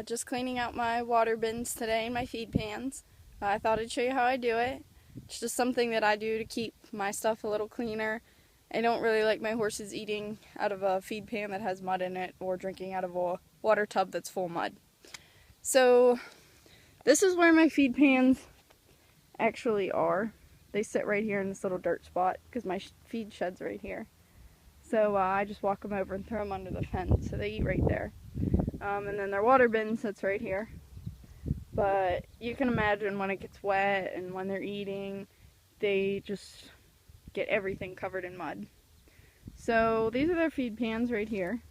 Just cleaning out my water bins today and my feed pans. I thought I'd show you how I do it. It's just something that I do to keep my stuff a little cleaner. I don't really like my horses eating out of a feed pan that has mud in it or drinking out of a water tub that's full of mud. So this is where my feed pans actually are. They sit right here in this little dirt spot because my feed shed's right here. So I just walk them over and throw them under the fence so they eat right there. And then their water bin sits right here. But you can imagine when it gets wet and when they're eating, they just get everything covered in mud. So these are their feed pans right here.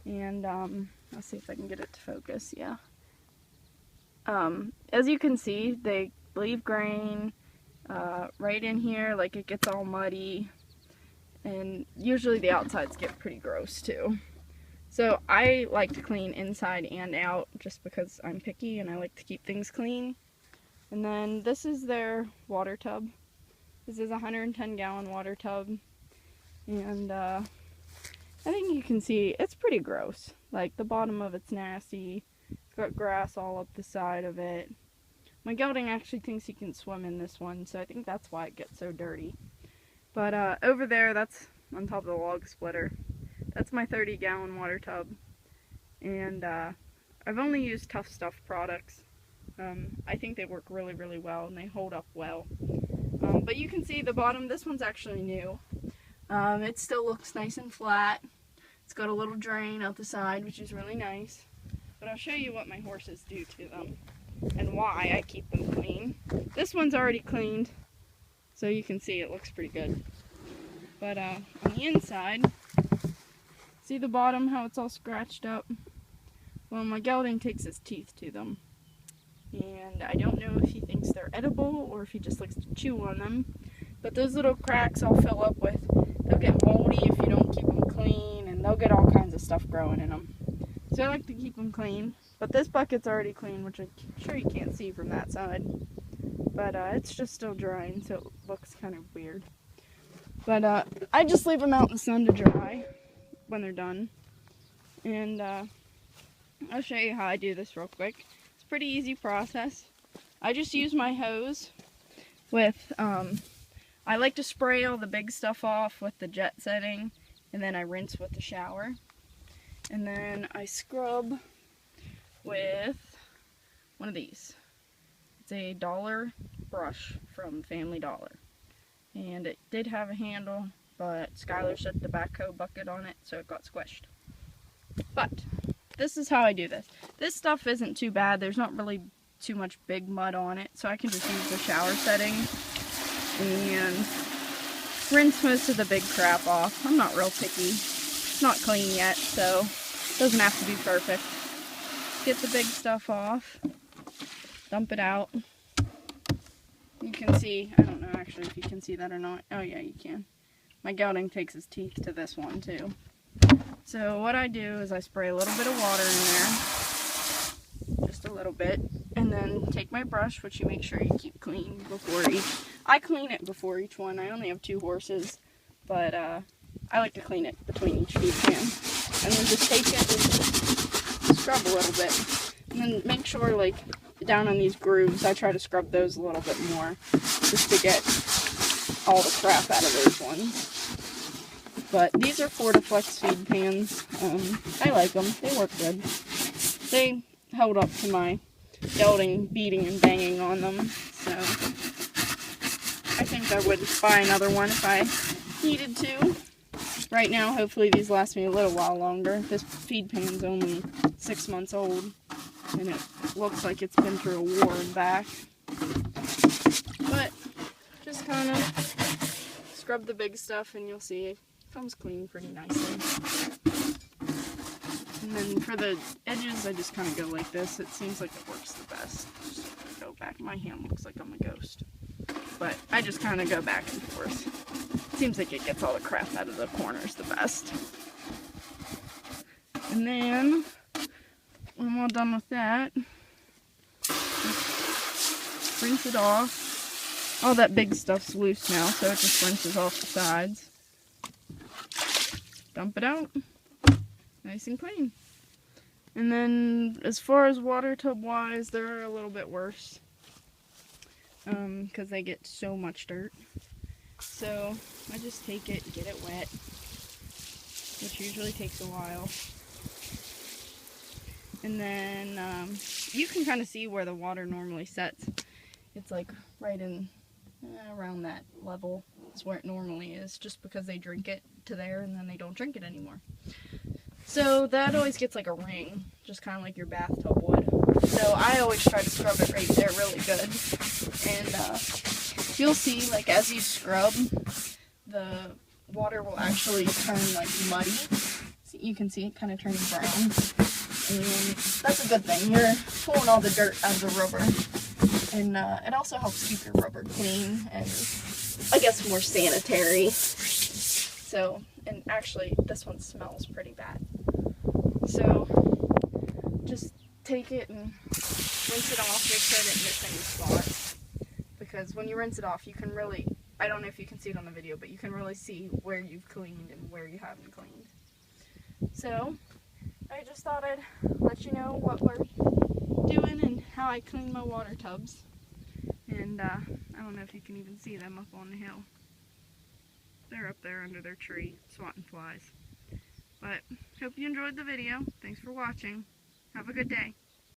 And let's see if I can get it to focus. Yeah. As you can see, they leave grain right in here, like it gets all muddy. And usually the outsides get pretty gross too. So I like to clean inside and out just because I'm picky and I like to keep things clean. And then this is their water tub. This is a 110-gallon water tub. And I think you can see it's pretty gross. Like the bottom of it's nasty. It's got grass all up the side of it. My gelding actually thinks he can swim in this one, so I think that's why it gets so dirty. But over there, that's on top of the log splitter. That's my 30-gallon water tub. And I've only used Tough Stuff products. I think they work really, really well and they hold up well. But you can see the bottom, this one's actually new. It still looks nice and flat. It's got a little drain out the side, which is really nice. But I'll show you what my horses do to them and why I keep them clean. This one's already cleaned, so you can see it looks pretty good. But on the inside, see the bottom, how it's all scratched up? Well, my gelding takes his teeth to them. And I don't know if he thinks they're edible or if he just likes to chew on them. But those little cracks all fill up with, they'll get moldy if you don't keep them clean, and they'll get all kinds of stuff growing in them. So I like to keep them clean. But this bucket's already clean, which I'm sure you can't see from that side. But it's just still drying, so it looks kind of weird. But I just leave them out in the sun to dry when they're done. And I'll show you how I do this real quick. It's a pretty easy process. I just use my hose with, I like to spray all the big stuff off with the jet setting, and then I rinse with the shower. And then I scrub with one of these. It's a $1 brush from Family Dollar. And it did have a handle, but Skylar set the backhoe bucket on it, so it got squished. But this is how I do this. This stuff isn't too bad. There's not really too much big mud on it, so I can just use the shower setting and rinse most of the big crap off. I'm not real picky. It's not clean yet, so it doesn't have to be perfect. Get the big stuff off, dump it out. You can see, I don't know actually if you can see that or not. Oh yeah, you can. My gelding takes his teeth to this one too. So what I do is I spray a little bit of water in there, just a little bit, and then take my brush, which you make sure you keep clean before each. I clean it before each one. I only have 2 horses, but I like to clean it between each feed pan, and then just take it and scrub a little bit, and then make sure like down on these grooves, I try to scrub those a little bit more, just to get all the crap out of those ones. But these are Fortiflex feed pans. I like them. They work good. They held up to my gelding beating and banging on them, so I think I would buy another one if I needed to. Right now, hopefully these last me a little while longer. This feed pan's only 6 months old, and it looks like it's been through a war and back. But just kind of scrub the big stuff and you'll see it comes clean pretty nicely. And then for the edges, I just kind of go like this. It seems like it works the best. Just go back. My hand looks like I'm a ghost. But I just kind of go back and forth. It seems like it gets all the crap out of the corners the best. And then when I'm all done with that, just rinse it off. All that big stuff's loose now, so it just rinses off the sides. Dump it out. Nice and clean. And then as far as water tub wise, they're a little bit worse because they get so much dirt. So I just take it and get it wet, which usually takes a while. And then you can kind of see where the water normally sets. It's like right in around that level is where it normally is, just because they drink it to there and then they don't drink it anymore. So that always gets like a ring, just kind of like your bathtub would. So I always try to scrub it right there really good. And you'll see, like, as you scrub, the water will actually turn like muddy. So you can see it kind of turning brown. And that's a good thing. You're pulling all the dirt out of the rubber. And it also helps keep your rubber clean and, I guess, more sanitary. So, and actually, this one smells pretty bad. So, just take it and rinse it off. Make sure I didn't miss any spots. Because when you rinse it off, you can really, I don't know if you can see it on the video, but you can really see where you've cleaned and where you haven't cleaned. So, I just thought I'd let you know what we're doing and how I clean my water tubs. And I don't know if you can even see them up on the hill. They're up there under their tree, swatting flies. But hope you enjoyed the video. Thanks for watching. Have a good day.